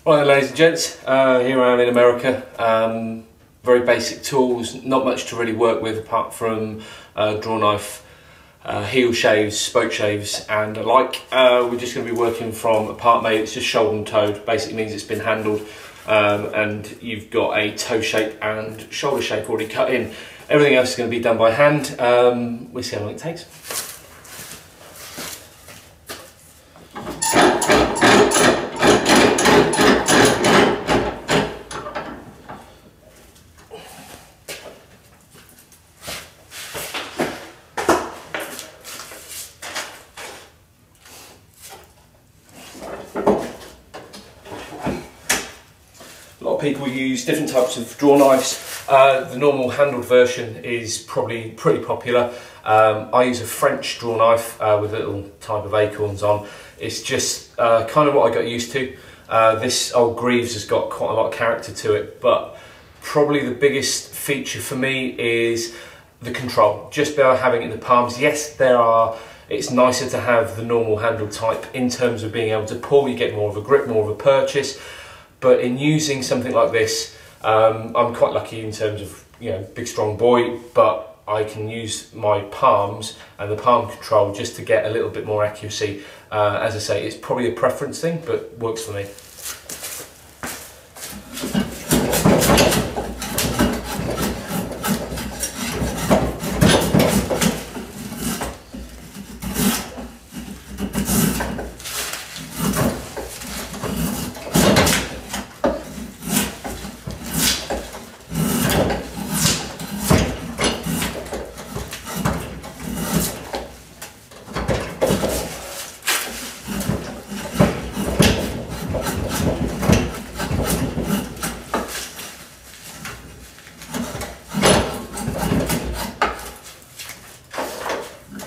Right, ladies and gents, here I am in America. Very basic tools, not much to really work with apart from draw knife, heel shaves, spoke shaves and the like. We're just going to be working from a part made, it's just shoulder and toed, basically means it's been handled and you've got a toe shape and shoulder shape already cut in. Everything else is going to be done by hand. We'll see how long it takes. A lot of people use different types of draw knives. The normal handled version is probably pretty popular. I use a French draw knife with a little type of acorns on. It's just kind of what I got used to. This old Greaves has got quite a lot of character to it, but probably the biggest feature for me is the control. Just by having it in the palms. Yes, it's nicer to have the normal handled type in terms of being able to pull. You get more of a grip, more of a purchase. But in using something like this, I'm quite lucky in terms of, big strong boy, but I can use my palms and the palm control just to get a little bit more accuracy. As I say, it's probably a preference thing, but works for me.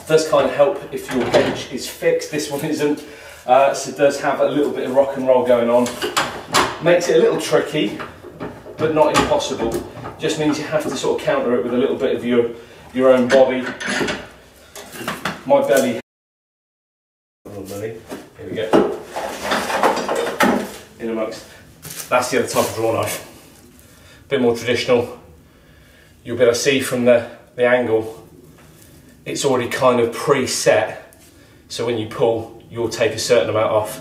Does kind of help if your bench is fixed. This one isn't, so it does have a little bit of rock and roll going on. Makes it a little tricky, but not impossible. Just means you have to sort of counter it with a little bit of your own body. My belly. Here we go. In amongst. That's the other type of draw knife. A bit more traditional. You'll be able to see from the angle. It's already kind of preset, so when you pull, you'll take a certain amount off.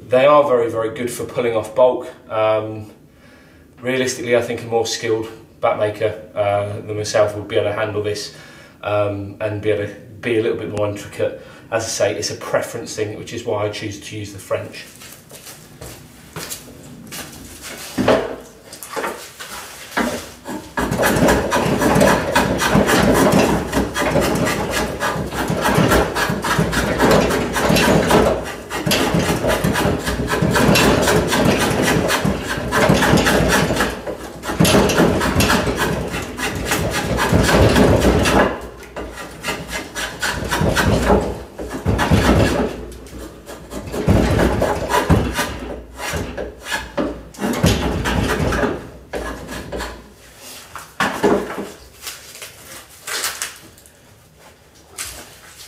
They are very, very good for pulling off bulk. Realistically, I think a more skilled bat maker than myself would be able to handle this and be able to be a little bit more intricate. As I say, it's a preference thing, which is why I choose to use the French.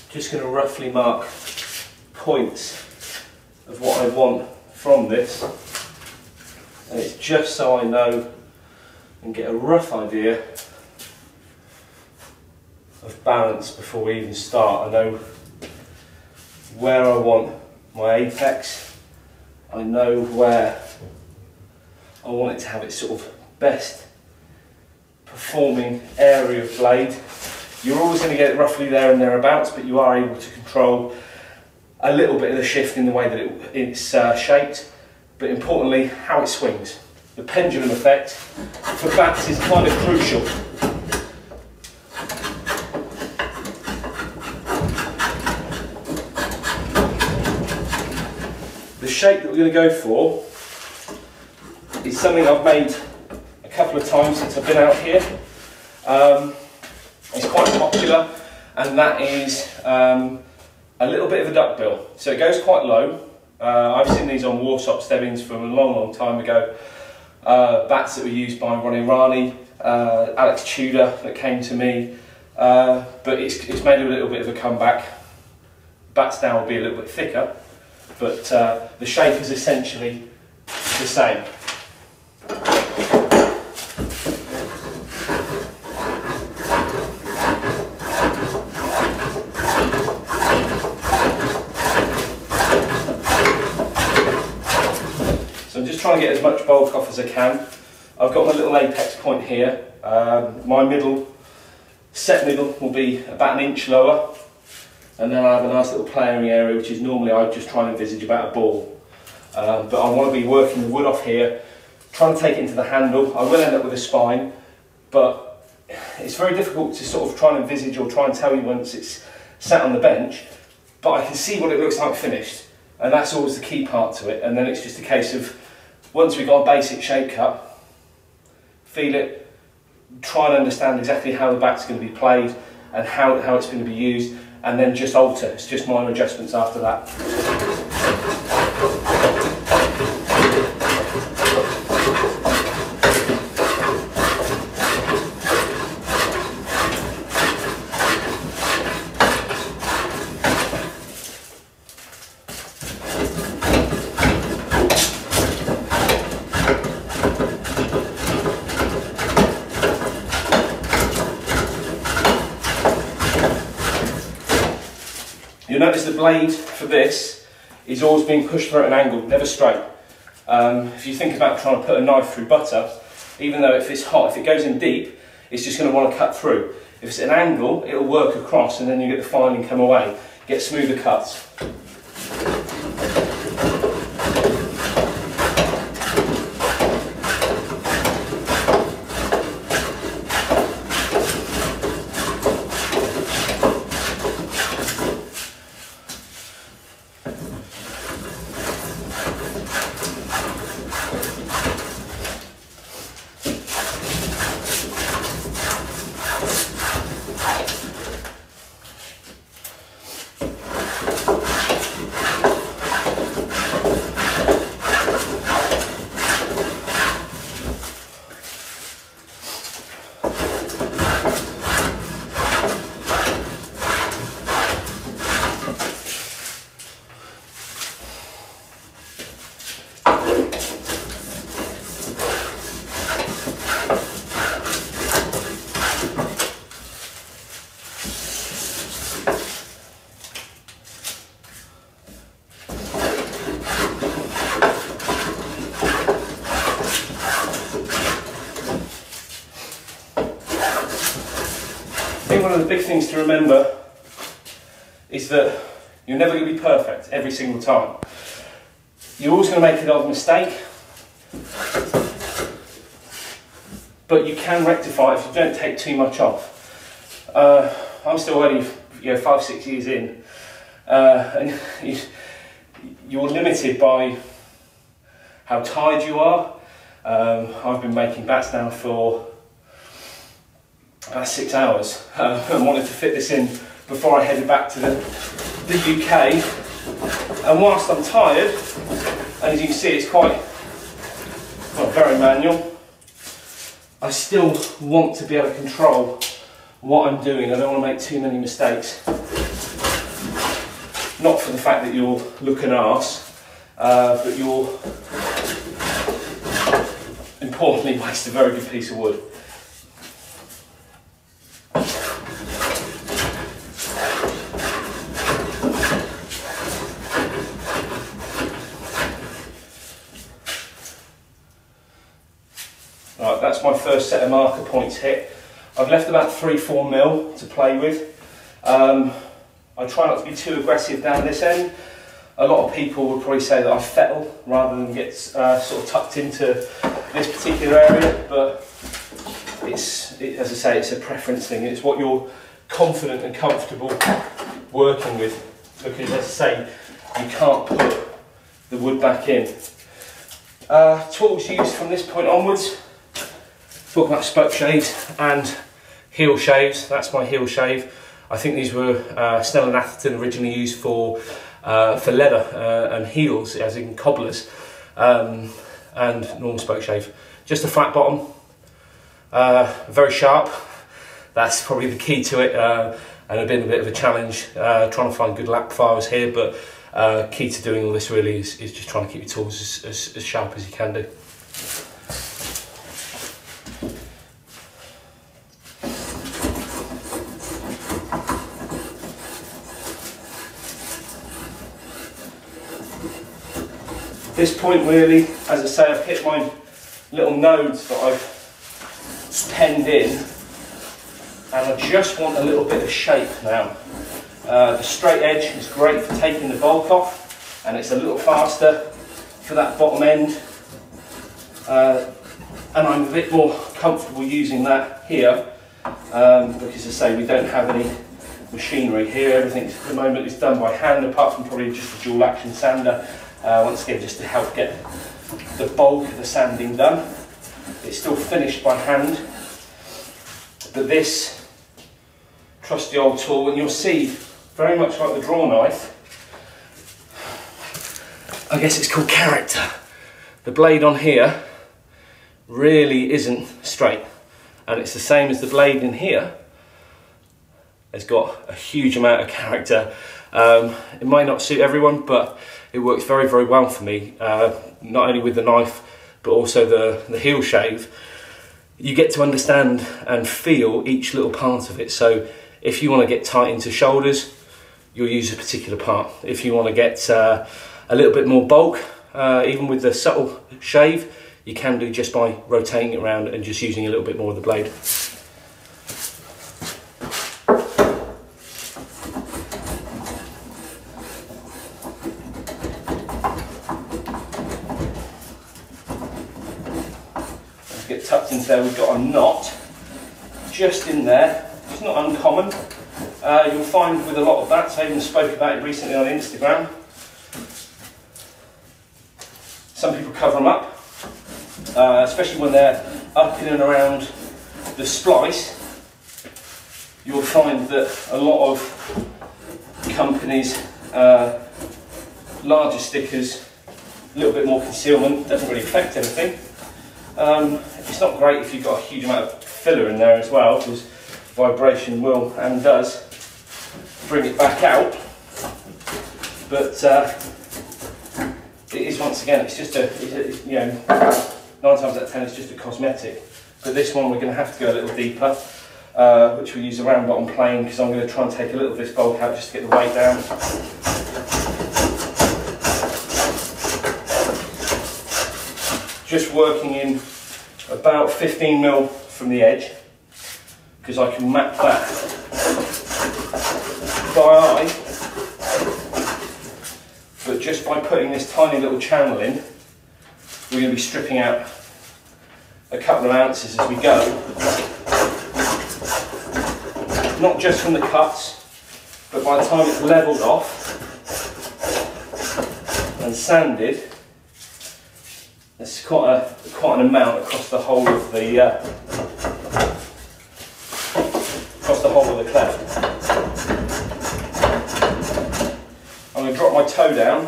Just going to roughly mark points of what I want from this, and it's just so I know and get a rough idea of balance before we even start. I know where I want my apex, I know where I want it to have its sort of best performing area of blade. You're always going to get it roughly there and thereabouts, but you are able to control a little bit of the shift in the way that it's shaped, but importantly, how it swings. The pendulum effect for bats is kind of crucial. The shape that we're going to go for is something I've made a couple of times since I've been out here. It's quite popular, and that is a little bit of a duckbill. So it goes quite low. I've seen these on Warsop stebbings from a long, long time ago. Bats that were used by Ronnie Rani, Alex Tudor that came to me, but it's made a little bit of a comeback. Bats now will be a little bit thicker, but the shape is essentially the same. So I'm just trying to get as much bulk off as I can. I've got my little apex point here. My set middle will be about 1 inch lower, and then I have a nice little playing area, which is normally I just try and envisage about a ball. But I want to be working the wood off here, trying to take it into the handle. I will end up with a spine, but it's very difficult to sort of try and envisage or try and tell you once it's sat on the bench, but I can see what it looks like finished, and that's always the key part to it. And then it's just a case of, once we've got a basic shape cut, feel it, try and understand exactly how the back's going to be played and how it's going to be used, and then just alter. It's just minor adjustments after that. You'll notice the blade for this is always being pushed through at an angle, never straight. If you think about trying to put a knife through butter, even though if it's hot, if it goes in deep, it's just going to want to cut through. If it's at an angle, it'll work across, and then you get the filing come away, get smoother cuts. I think one of the big things to remember is that you're never going to be perfect every single time. You're always going to make an odd mistake, but you can rectify it if you don't take too much off. I'm still only 5-6 years in, and you're limited by how tired you are. I've been making bats now for about 6 hours. I wanted to fit this in before I headed back to the UK, and whilst I'm tired, and as you can see it's quite, well, very manual, I still want to be able to control what I'm doing. I don't want to make too many mistakes. Not for the fact that you'll look an arse, but you'll importantly waste a very good piece of wood. Right, that's my first set of marker points hit. I've left about 3-4 mil to play with. I try not to be too aggressive down this end. A lot of people would probably say that I fettle rather than get sort of tucked into this particular area, but as I say, it's a preference thing. It's what you're confident and comfortable working with, because as I say, you can't put the wood back in. Tools used from this point onwards. Talk about spoke shaves and heel shaves. That's my heel shave. I think these were Snell and Atherton originally used for leather and heels, as in cobblers, and normal spoke shave. Just a flat bottom, very sharp. That's probably the key to it, and it's been a bit of a challenge trying to find good lap files here, but Key to doing all this really is just trying to keep your tools as sharp as you can do. This point really, as I say, I've hit my little nodes that I've penned in, and I just want a little bit of shape now. The straight edge is great for taking the bulk off, and it's a little faster for that bottom end, and I'm a bit more comfortable using that here, because as I say, we don't have any machinery here. Everything at the moment is done by hand, apart from probably just a dual action sander. Once again, just to help get the bulk of the sanding done. It's still finished by hand, but this trusty old tool, and you'll see, very much like the draw knife, I guess it's called character. The blade on here really isn't straight, and it's the same as the blade in here. It's got a huge amount of character. It might not suit everyone, but it works very, very well for me, not only with the knife, but also the heel shave. You get to understand and feel each little part of it. So if you want to get tight into shoulders, you'll use a particular part. If you want to get a little bit more bulk, even with the subtle shave, you can do just by rotating it around and just using a little bit more of the blade. Get tucked into there, we've got a knot just in there. It's not uncommon. You'll find with a lot of bats, I even spoke about it recently on Instagram. Some people cover them up, especially when they're up in and around the splice. You'll find that a lot of companies, larger stickers, a little bit more concealment, doesn't really affect anything. It's not great if you've got a huge amount of filler in there as well, because vibration will and does bring it back out. But it is, once again, it's just you know, 9 times out of 10 it's just a cosmetic. But this one we're going to have to go a little deeper, which we'll use a round bottom plane, because I'm going to try and take a little of this bulk out just to get the weight down. Just working in about 15mm from the edge, because I can map that by eye, but just by putting this tiny little channel in, we're going to be stripping out a couple of ounces as we go, not just from the cuts, but by the time it's levelled off and sanded, there's quite an amount across the whole of the cleft. I'm going to drop my toe down,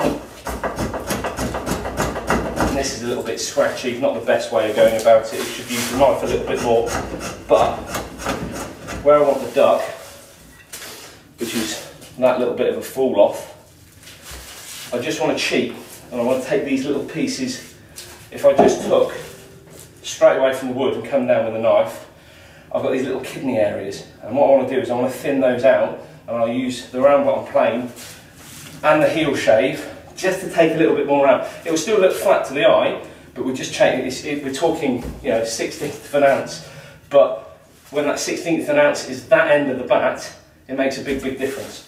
and this is a little bit scratchy, not the best way of going about it. You should use the knife a little bit more, but where I want the duck, which is that little bit of a fall off, I just want to cheat, and I want to take these little pieces. If I just took straight away from the wood and come down with a knife, I've got these little kidney areas, and what I want to do is I want to thin those out, and I'll use the round bottom plane and the heel shave just to take a little bit more out. It will still look flat to the eye, but we're just changing. We're talking, you know, 1/16 of an ounce, but when that 1/16 of an ounce is that end of the bat, it makes a big, big difference.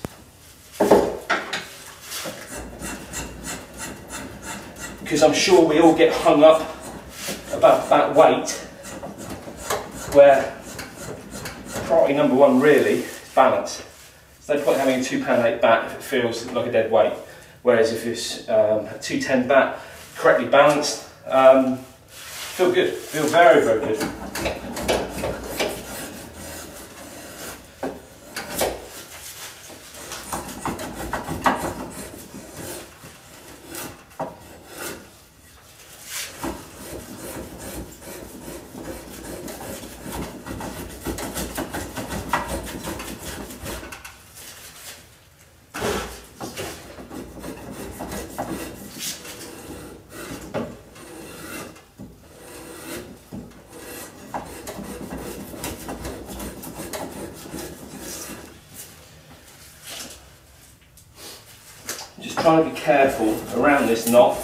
Because I'm sure we all get hung up about that weight, where priority number one really is balance. There's no point having a £2.8 bat if it feels like a dead weight, whereas if it's a 210 bat, correctly balanced, feel good, feel very, very good. trying to be careful around this knot.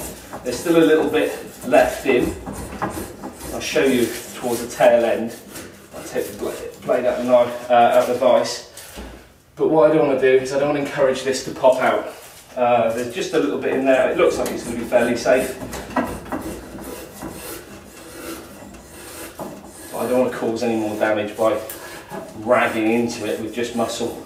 There's still a little bit left in. I'll show you towards the tail end. I'll take the blade out of the knife, out of the vise. But what I don't want to do is I don't want to encourage this to pop out. There's just a little bit in there. It looks like it's going to be fairly safe. But I don't want to cause any more damage by ragging into it with just muscle.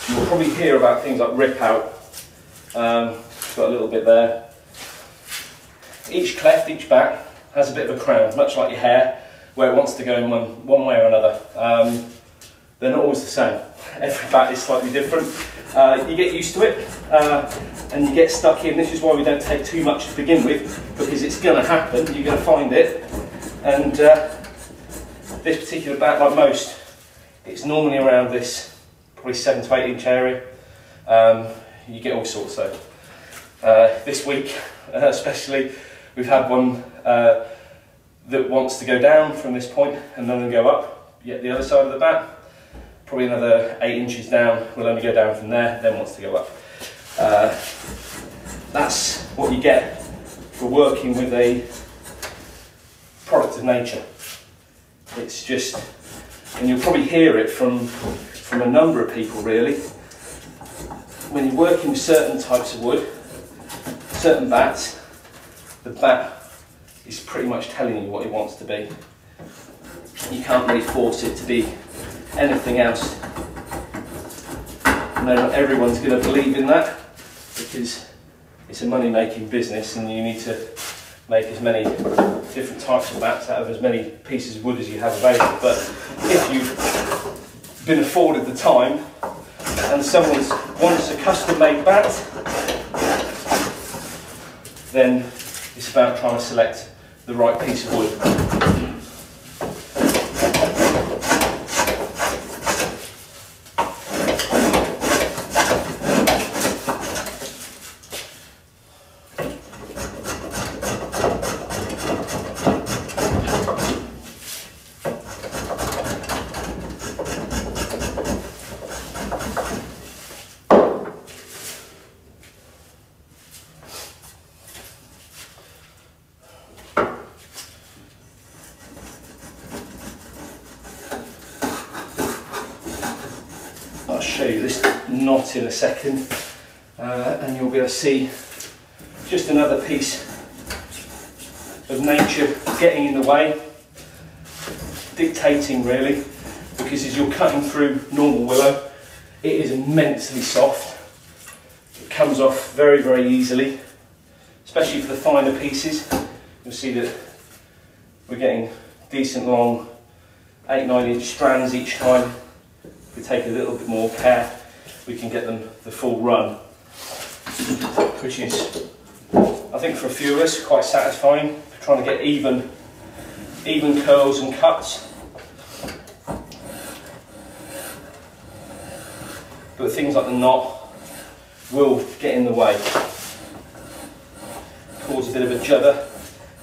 You'll probably hear about things like rip out. Got a little bit there. Each cleft, each back has a bit of a crown, much like your hair, where it wants to go in one way or another. They're not always the same. Every bat is slightly different. You get used to it and you get stuck in. This is why we don't take too much to begin with, because it's going to happen. You're going to find it. And this particular bat, like most, it's normally around this probably 7 to 8 inch area. You get all sorts though. This week especially, we've had one that wants to go down from this point and then go up yet the other side of the bat. Probably another 8 inches down, will only go down from there, then wants to go up. That's what you get for working with a product of nature. It's just, and you'll probably hear it from a number of people really. When you're working with certain types of wood, certain bats, the bat is pretty much telling you what it wants to be. You can't really force it to be anything else. No, not everyone's going to believe in that, because it's a money-making business and you need to make as many different types of bats out of as many pieces of wood as you have available. But if you've been afforded the time and someone wants a custom-made bat, then it's about trying to select the right piece of wood. I'll show you this knot in a second, and you'll be able to see just another piece of nature getting in the way, dictating really, because as you're cutting through normal willow, it is immensely soft. It comes off very, very easily, especially for the finer pieces. You'll see that we're getting decent long 8-9 inch strands each time. If we take a little bit more care, we can get them the full run, which is, I think, for a few of us, quite satisfying, trying to get even curls and cuts. But things like the knot will get in the way, cause a bit of a judder,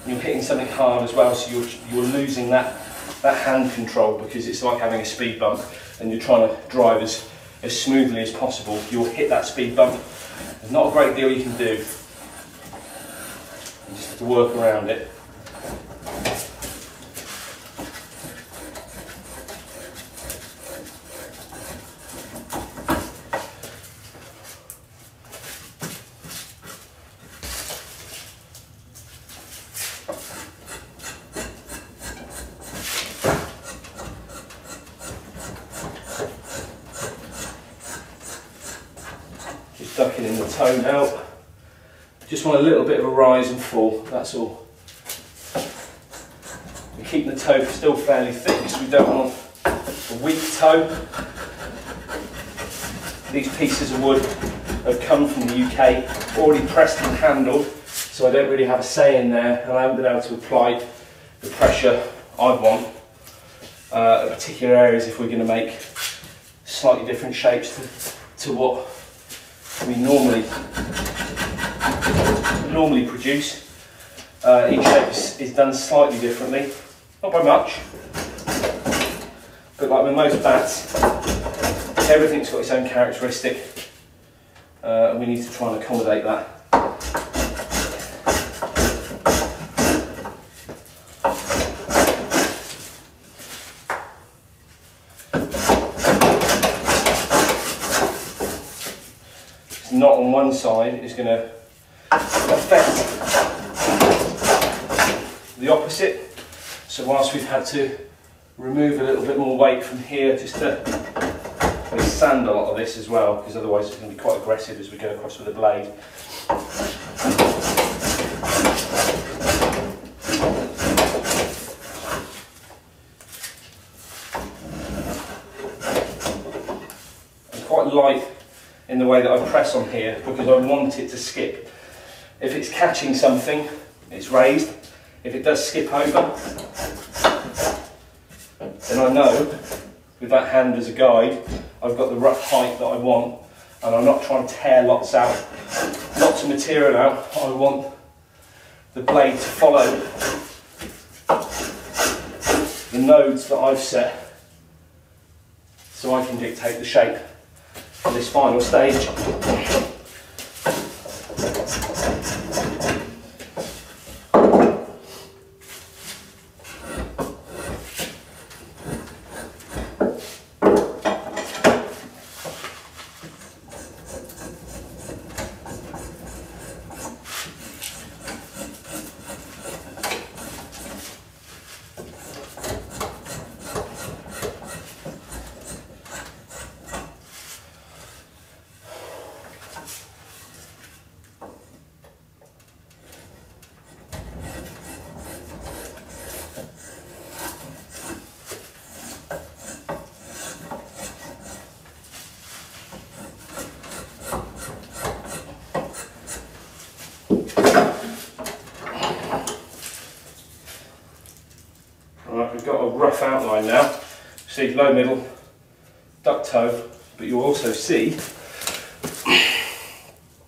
and you're hitting something hard as well, so you're losing that hand control, because it's like having a speed bump and you're trying to drive as smoothly as possible. You'll hit that speed bump. There's not a great deal you can do. You just have to work around it. Ducking in the toe now. Just want a little bit of a rise and fall, that's all. We're keeping the toe still fairly thick because we don't want a weak toe. These pieces of wood have come from the UK, already pressed and handled, so I don't really have a say in there, and I haven't been able to apply the pressure I'd want at particular areas if we're going to make slightly different shapes to what we normally produce. Each shape is done slightly differently, not by much, but like with most bats, everything's got its own characteristic, and we need to try and accommodate that. Knot on one side is going to affect the opposite, so whilst we've had to remove a little bit more weight from here just to sand a lot of this as well, because otherwise it's going to be quite aggressive as we go across with the blade. I'm quite light in the way that I press on here because I want it to skip. If it's catching something, it's raised. If it does skip over, then I know with that hand as a guide, I've got the rough height that I want, and I'm not trying to tear lots of material out. I want the blade to follow the nodes that I've set, so I can dictate the shape for this final stage. We've got a rough outline now. See low, middle, duck toe, but you'll also see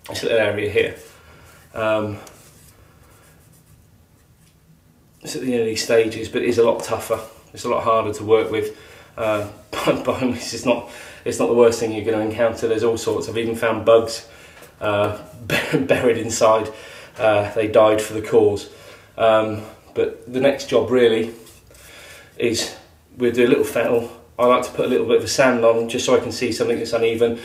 this little area here. It's at the end of these stages, but it is a lot tougher. It's a lot harder to work with. By means, it's not the worst thing you're going to encounter. There's all sorts. I've even found bugs buried inside. They died for the cause. But the next job really is we'll do a little fennel. I like to put a little bit of a sand on just so I can see something that's uneven.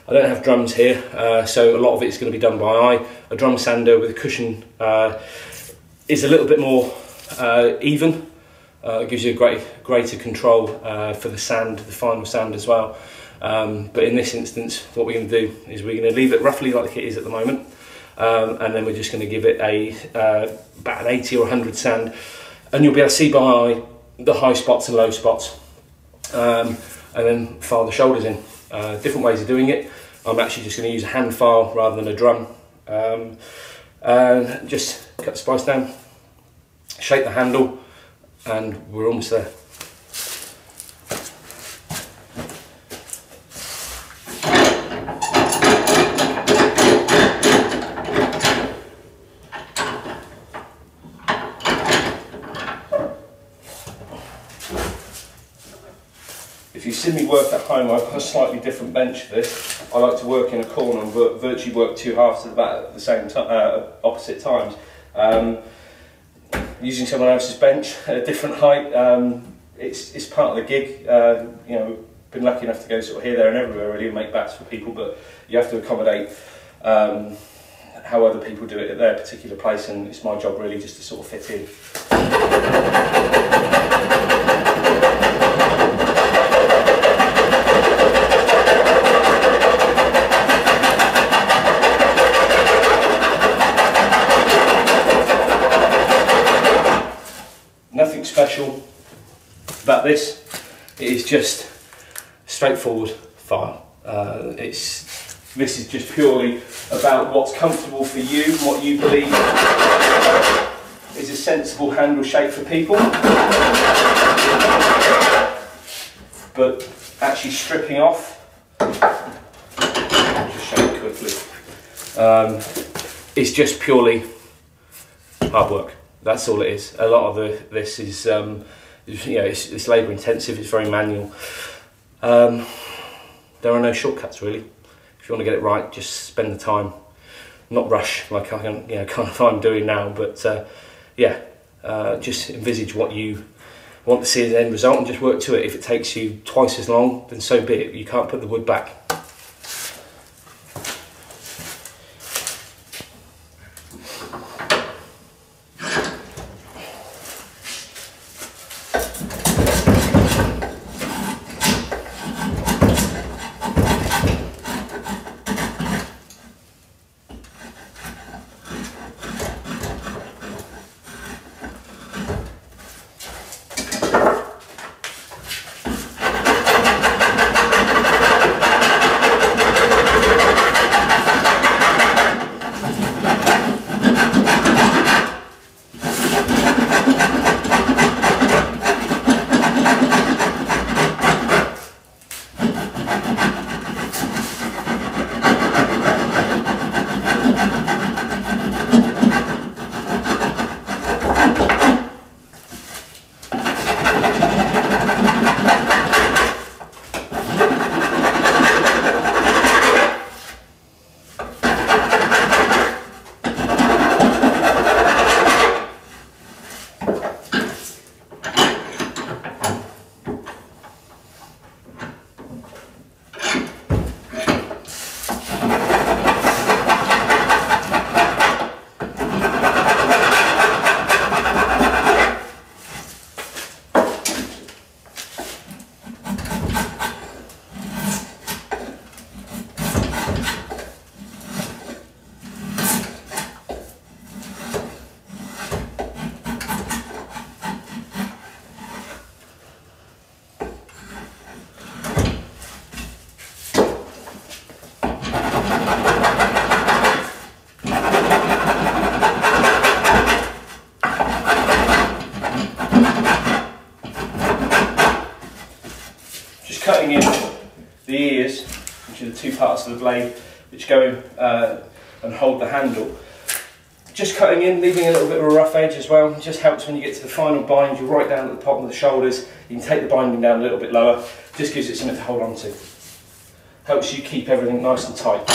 I don't have drums here, so a lot of it's going to be done by eye. A drum sander with a cushion is a little bit more even. It gives you a greater control for the sand, the final sand as well. But in this instance, what we're going to do is we're going to leave it roughly like it is at the moment, and then we're just going to give it about an 80 or 100 sand, and you'll be able to see by eye the high spots and low spots, and then file the shoulders in. Different ways of doing it. I'm actually just going to use a hand file rather than a drum, and just cut the splice down, shape the handle, and we're almost there. If you see me work at home, I've got a slightly different bench for this. I like to work in a corner and virtually work two halves of the bat at the same time, opposite times. Using someone else's bench at a different height, it's part of the gig. You know, been lucky enough to go sort of here, there, and everywhere really and make bats for people, but you have to accommodate how other people do it at their particular place, and it's my job really just to sort of fit in. Nothing special about this, it is just straightforward file. This is just purely about what's comfortable for you and what you believe is a sensible handle shape for people. But actually stripping off, I'll just show you quickly, it's just purely hard work. That's all it is. A lot of this is, it's labour intensive, it's very manual. There are no shortcuts really. If you want to get it right, just spend the time, not rush like I'm doing now. But just envisage what you want to see as an end result and just work to it. If it takes you twice as long, then so be it. You can't put the wood back. Cutting in the ears, which are the two parts of the blade which go in and hold the handle. Just cutting in, leaving a little bit of a rough edge as well. It just helps when you get to the final bind. You're right down at the bottom of the shoulders. You can take the binding down a little bit lower. Just gives it something to hold on to. Helps you keep everything nice and tight.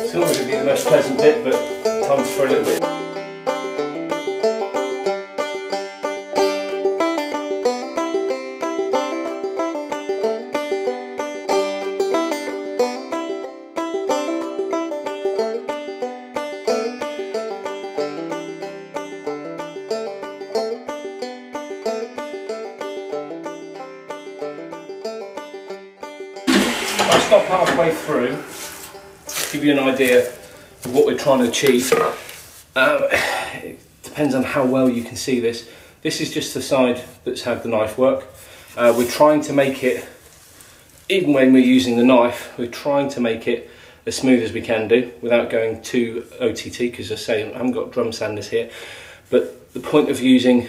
It's not going to be the most pleasant bit, but time for a little bit. stop halfway through, give you an idea of what we're trying to achieve. It depends on how well you can see this. This is just the side that's had the knife work. We're trying to make it, even when we're using the knife, we're trying to make it as smooth as we can do without going too OTT, because as I say, I haven't got drum sanders here. But the point of using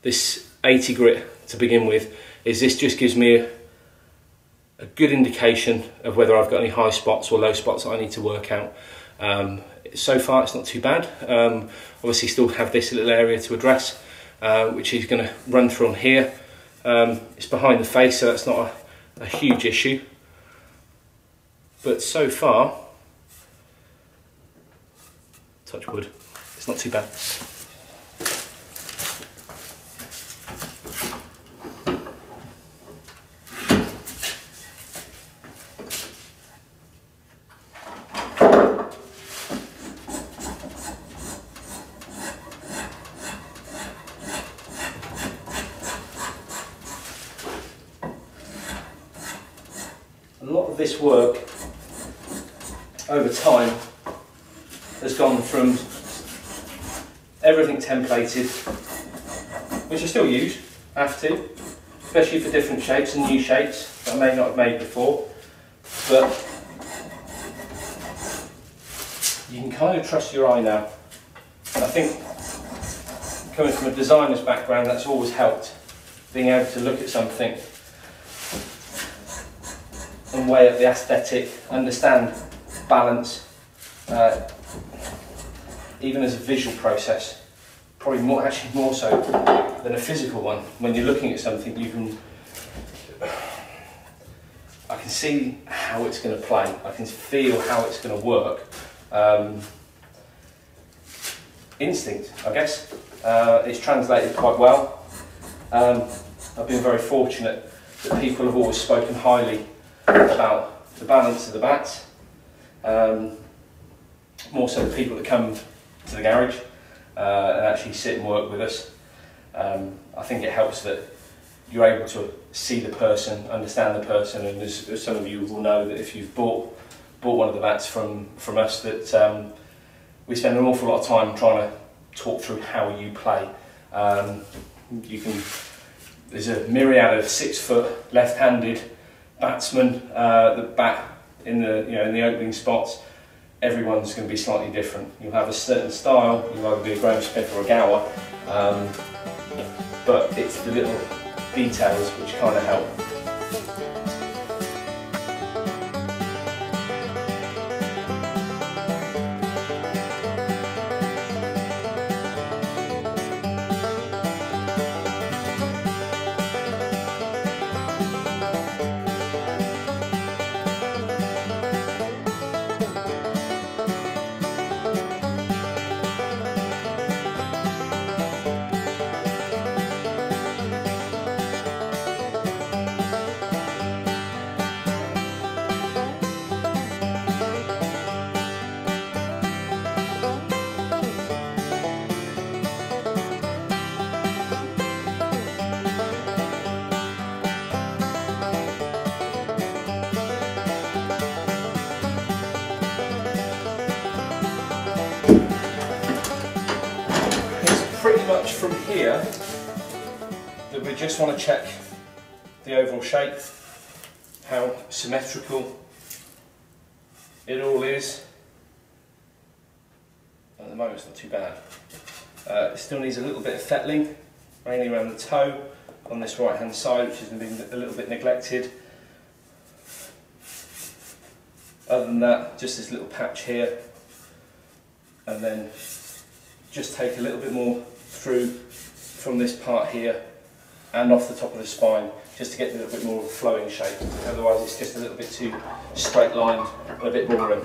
this 80 grit to begin with is this just gives me a good indication of whether I've got any high spots or low spots that I need to work out. So far it's not too bad. Obviously still have this little area to address, which is going to run through on here. It's behind the face, so that's not a huge issue. But so far, touch wood, it's not too bad. A lot of this work over time has gone from everything templated, which I still use, have to, especially for different shapes and new shapes that I may not have made before, but you can kind of trust your eye now. And I think coming from a designer's background, that's always helped, being able to look at something and weigh up the aesthetic, understand balance, even as a visual process, probably actually more so than a physical one. When you're looking at something, I can see how it's going to play, I can feel how it's going to work. Instinct, I guess. It's translated quite well. I've been very fortunate that people have always spoken highly about the balance of the bats, more so the people that come to the garage and actually sit and work with us. I think it helps that you're able to see the person, understand the person, and as some of you will know, that if you've bought one of the bats from us, that we spend an awful lot of time trying to talk through how you play. There's a myriad of 6 foot left-handed batsmen that bat in the opening spots. Everyone's going to be slightly different. You'll have a certain style. You'll either be a Graham Smith or a Gower, but it's the little details which kind of help. Pretty much from here that we just want to check the overall shape, how symmetrical it all is. At the moment it's not too bad. It still needs a little bit of fettling, mainly around the toe on this right hand side, which has been a little bit neglected. Other than that, just this little patch here, and then just take a little bit more through from this part here and off the top of the spine, just to get a little bit more of a flowing shape. Otherwise it's just a little bit too straight lined and a bit boring.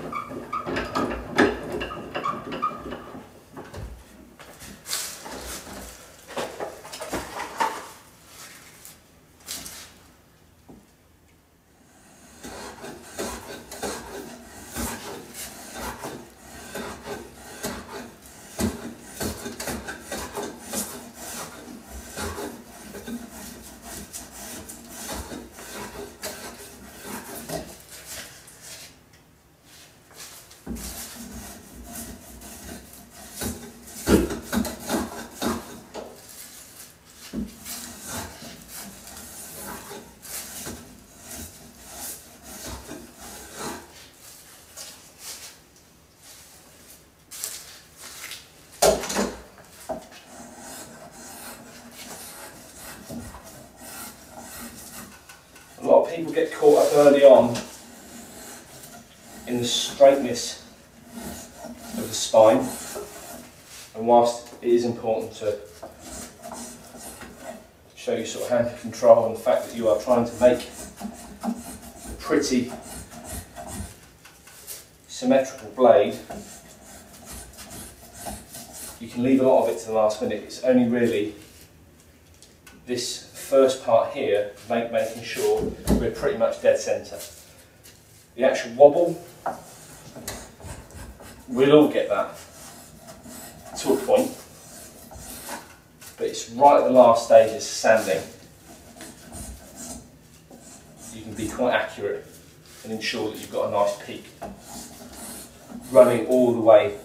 people get caught up early on in the straightness of the spine, and whilst it is important to show you sort of hand control and the fact that you are trying to make a pretty symmetrical blade, you can leave a lot of it to the last minute. It's only really this first part here, making sure we're pretty much dead centre. The actual wobble, we'll all get that to a point, but it's right at the last stages, sanding. You can be quite accurate and ensure that you've got a nice peak running all the way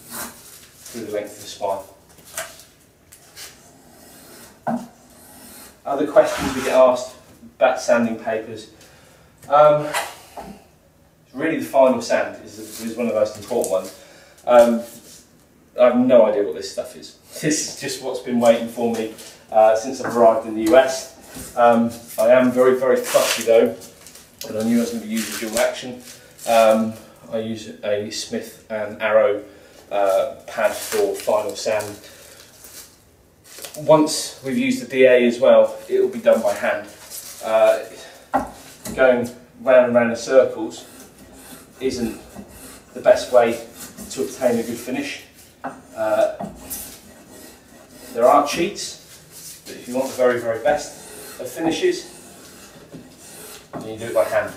through the length of the spine. Other questions we get asked about sanding papers. Really the final sand is one of the most important ones. I have no idea what this stuff is. This is just what's been waiting for me since I've arrived in the US. I am very, very fussy though, and I knew I was going to be using dual action. I use a Smith and Arrow pad for final sand. Once we've used the DA as well, it will be done by hand. Going round and round in circles isn't the best way to obtain a good finish. There are cheats, but if you want the very, very best of finishes, then you do it by hand.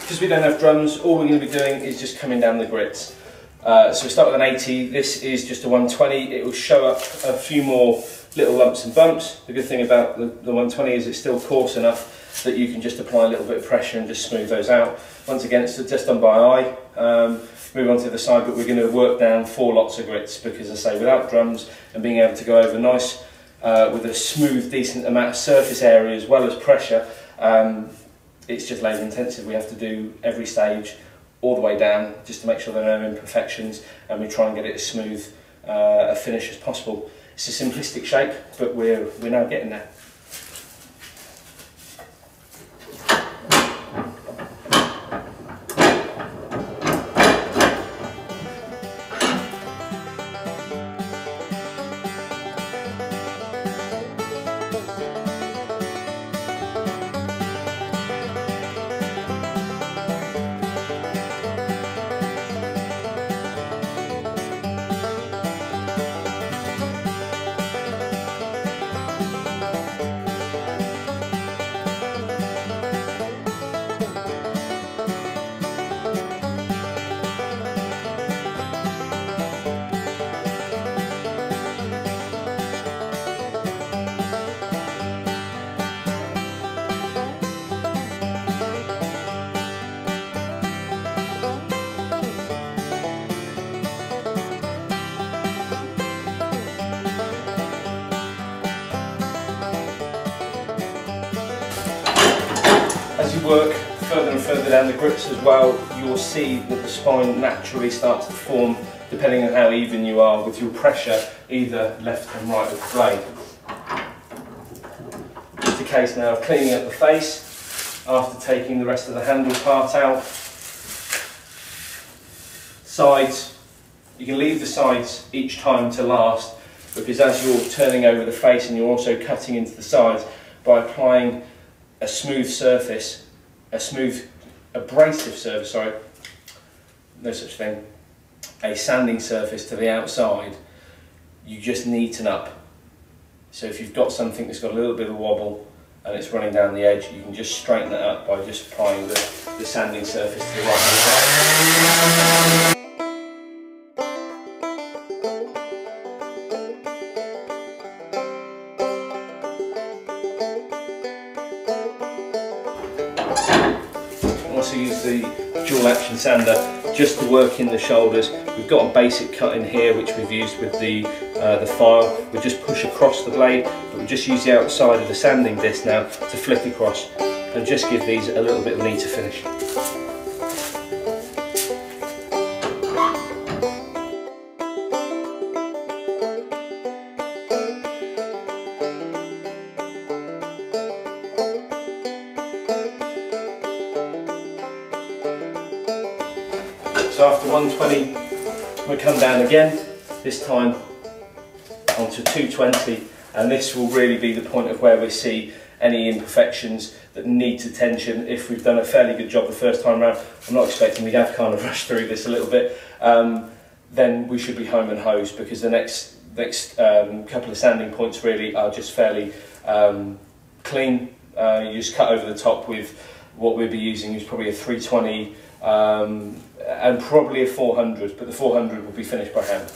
Because we don't have drums, all we're going to be doing is just coming down the grits. So we start with an 80, this is just a 120, it will show up a few more little lumps and bumps. The good thing about the 120 is it's still coarse enough that you can just apply a little bit of pressure and just smooth those out. Once again, it's just done by eye. Move on to the side, but we're going to work down 4 lots of grits because, as I say, without drums and being able to go over nice with a smooth, decent amount of surface area as well as pressure, it's just labour intensive. We have to do every stage all the way down just to make sure there are no imperfections, and we try and get it as smooth a finish as possible. It's a simplistic shape, but we're now getting there. you work further and further down the grips as well, you'll see that the spine naturally starts to form depending on how even you are with your pressure either left and right of the blade. It's a case now of cleaning up the face after taking the rest of the handle part out. Sides, you can leave the sides each time to last, because as you're turning over the face and you're also cutting into the sides, by applying a smooth surface, abrasive surface, sorry, no such thing, a sanding surface to the outside, you just neaten up. So if you've got something that's got a little bit of wobble and it's running down the edge, you can just straighten it up by just applying the sanding surface to the right hand side. Also use the dual action sander just to work in the shoulders. We've got a basic cut in here which we've used with the file. We just push across the blade, but we just use the outside of the sanding disc now to flick across and just give these a little bit neater finish. So after 120, we come down again, this time onto 220, and this will really be the point of where we see any imperfections that need attention. If we've done a fairly good job the first time round, I'm not expecting we have kind of rushed through this a little bit, then we should be home and hosed, because the next couple of sanding points really are just fairly clean. You just cut over the top with what we'll be using is probably a 320 and probably a 400, but the 400 will be finished by hand.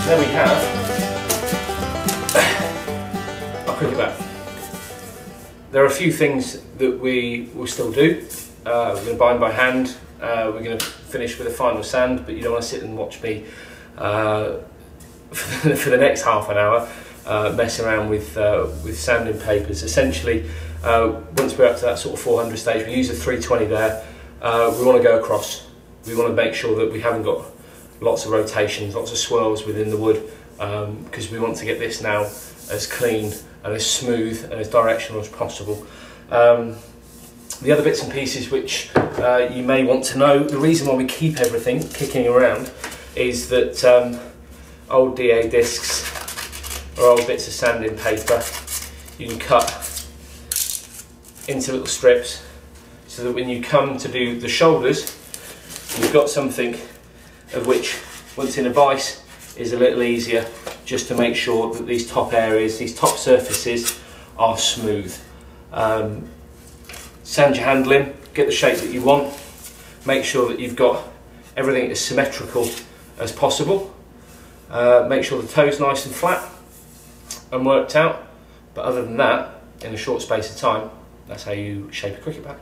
There we have our cricket bat. There are a few things that we will still do. We're going to bind by hand, we're going to finish with a final sand, but you don't want to sit and watch me for the next half an hour mess around with sanding papers. Essentially, once we're up to that sort of 400 stage, we use a 320 there. We want to go across. We want to make sure that we haven't got lots of rotations, lots of swirls within the wood, because we want to get this now as clean and as smooth and as directional as possible. The other bits and pieces which you may want to know, the reason why we keep everything kicking around is that old DA discs or old bits of sanding paper you can cut into little strips, so that when you come to do the shoulders, you've got something of which, once in a vise, is a little easier, just to make sure that these top areas, these top surfaces are smooth. Sand your handle in, get the shape that you want, make sure that you've got everything as symmetrical as possible, make sure the toe's nice and flat and worked out, but other than that, in a short space of time, that's how you shape a cricket bat.